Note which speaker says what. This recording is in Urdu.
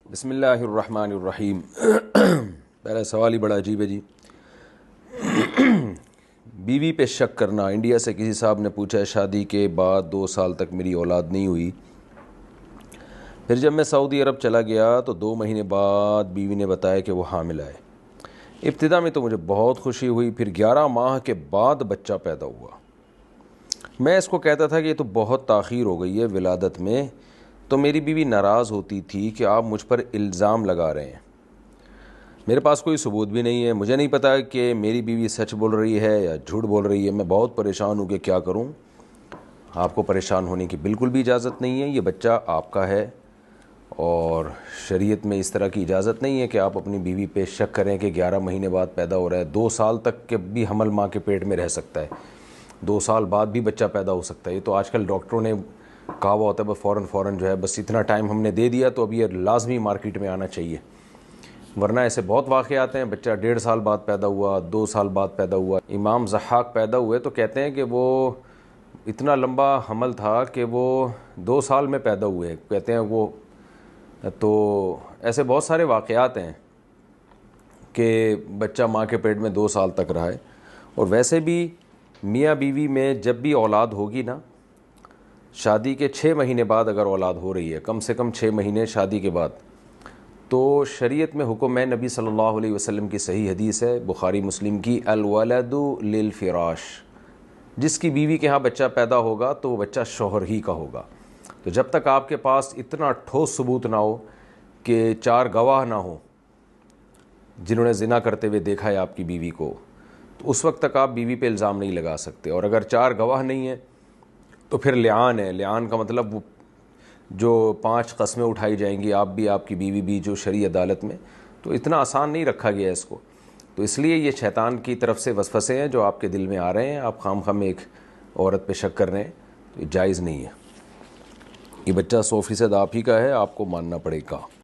Speaker 1: بسم اللہ الرحمن الرحیم۔ پہلا سوال ہی بڑا عجیب ہے جی۔ بیوی پہ شک کرنا۔ انڈیا سے کسی صاحب نے پوچھا ہے، شادی کے بعد 2 سال تک میری اولاد نہیں ہوئی، پھر جب میں سعودی عرب چلا گیا تو 2 مہینے بعد بیوی نے بتایا کہ وہ حاملہ ہے۔ ابتدا میں تو مجھے بہت خوشی ہوئی، پھر 11 ماہ کے بعد بچہ پیدا ہوا۔ میں اس کو کہتا تھا کہ یہ تو بہت تاخیر ہو گئی ہے ولادت میں، تو میری بیوی ناراض ہوتی تھی کہ آپ مجھ پر الزام لگا رہے ہیں۔ میرے پاس کوئی ثبوت بھی نہیں ہے، مجھے نہیں پتا کہ میری بیوی سچ بول رہی ہے یا جھوٹ بول رہی ہے۔ میں بہت پریشان ہوں کہ کیا کروں۔ آپ کو پریشان ہونے کی بالکل بھی اجازت نہیں ہے، یہ بچہ آپ کا ہے، اور شریعت میں اس طرح کی اجازت نہیں ہے کہ آپ اپنی بیوی پہ شک کریں کہ 11 مہینے بعد پیدا ہو رہا ہے۔ 2 سال تک کے بھی حمل ماں کے پیٹ میں رہ سکتا ہے، 2 سال بعد بھی بچہ پیدا ہو سکتا ہے۔ یہ تو آج کل ڈاکٹروں نے کہا ہوا ہوتا ہے بس فوراً جو ہے بس اتنا ٹائم ہم نے دے دیا تو اب یہ لازمی مارکیٹ میں آنا چاہیے، ورنہ ایسے بہت واقعات ہیں۔ بچہ 1.5 سال بعد پیدا ہوا، 2 سال بعد پیدا ہوا۔ امام ضحاک پیدا ہوئے تو کہتے ہیں کہ وہ اتنا لمبا حمل تھا کہ وہ 2 سال میں پیدا ہوئے، کہتے ہیں وہ۔ تو ایسے بہت سارے واقعات ہیں کہ بچہ ماں کے پیٹ میں 2 سال تک رہا ہے۔ اور ویسے بھی میاں بیوی میں جب بھی اولاد ہوگی نا، شادی کے 6 مہینے بعد اگر اولاد ہو رہی ہے، کم سے کم 6 مہینے شادی کے بعد، تو شریعت میں حکم ہے، نبی صلی اللہ علیہ وسلم کی صحیح حدیث ہے بخاری مسلم کی، الولد للفراش، جس کی بیوی کے ہاں بچہ پیدا ہوگا تو وہ بچہ شوہر ہی کا ہوگا۔ تو جب تک آپ کے پاس اتنا ٹھوس ثبوت نہ ہو کہ 4 گواہ نہ ہوں جنہوں نے زنا کرتے ہوئے دیکھا ہے آپ کی بیوی کو، تو اس وقت تک آپ بیوی پہ الزام نہیں لگا سکتے۔ اور اگر 4 گواہ نہیں ہیں تو پھر لعان ہے۔ لعان کا مطلب وہ جو 5 قسمیں اٹھائی جائیں گی، آپ بھی آپ کی بیوی بھی، جو شرعی عدالت میں، تو اتنا آسان نہیں رکھا گیا ہے اس کو۔ تو اس لیے یہ شیطان کی طرف سے وسوسے ہیں جو آپ کے دل میں آ رہے ہیں، آپ خام خواہ ایک عورت پہ شک کر رہے ہیں، تو یہ جائز نہیں ہے۔ یہ بچہ 100% آپ ہی کا ہے، آپ کو ماننا پڑے گا۔